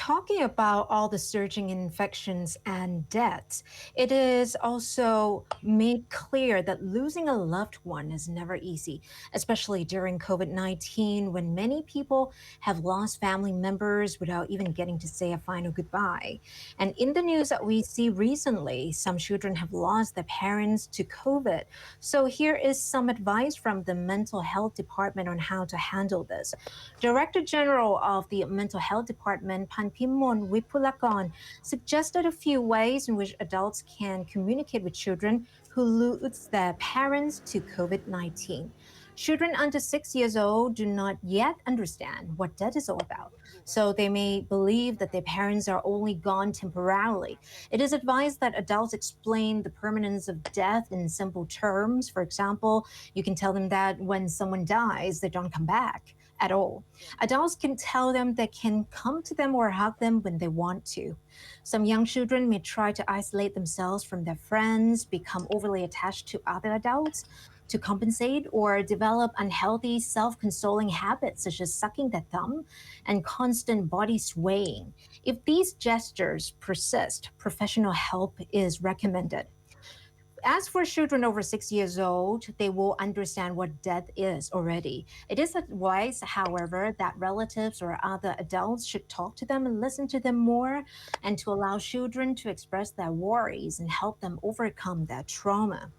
talking about all the surging infections and deaths, it is also made clear that losing a loved one is never easy, especially during COVID-19 when many people have lost family members without even getting to say a final goodbye. And in the news that we see recently, some children have lost their parents to COVID. So here is some advice from the Mental Health Department on how to handle this. Director General of the Mental Health Department, Panpimon Wipulakorn, suggested a few ways in which adults can communicate with children who lose their parents to COVID-19. Children under 6 years old do not yet understand what death is all about, so they may believe that their parents are only gone temporarily. It is advised that adults explain the permanence of death in simple terms. For example, you can tell them that when someone dies, they don't come back at all. Adults can tell them they can come to them or hug them when they want to. Some young children may try to isolate themselves from their friends, become overly attached to other adults to compensate, or develop unhealthy self-consoling habits such as sucking their thumb and constant body swaying. If these gestures persist, professional help is recommended. As for children over 6 years old, they will understand what death is already. It is advised, however, that relatives or other adults should talk to them and listen to them more, and to allow children to express their worries and help them overcome their trauma.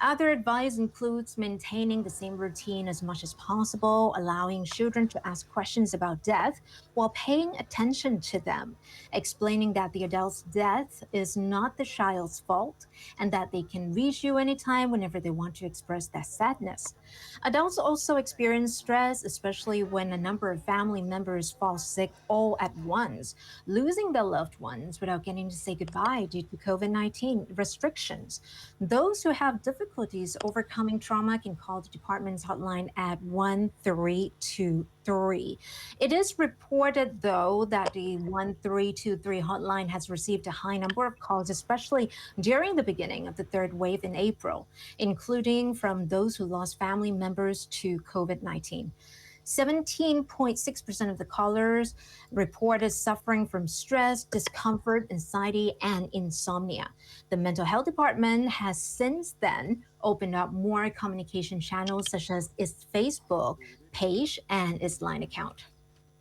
Other advice includes maintaining the same routine as much as possible, allowing children to ask questions about death while paying attention to them, explaining that the adult's death is not the child's fault and that they can reach you anytime whenever they want to express their sadness. Adults also experience stress, especially when a number of family members fall sick all at once, losing their loved ones without getting to say goodbye due to COVID-19 restrictions. Those who have difficulties overcoming trauma can call the department's hotline at 1323. It is reported, though, that the 1323 hotline has received a high number of calls, especially during the beginning of the third wave in April, including from those who lost family members to COVID-19. 17.6% of the callers reported suffering from stress, discomfort, anxiety, and insomnia. The mental health department has since then opened up more communication channels such as its Facebook page and its line account.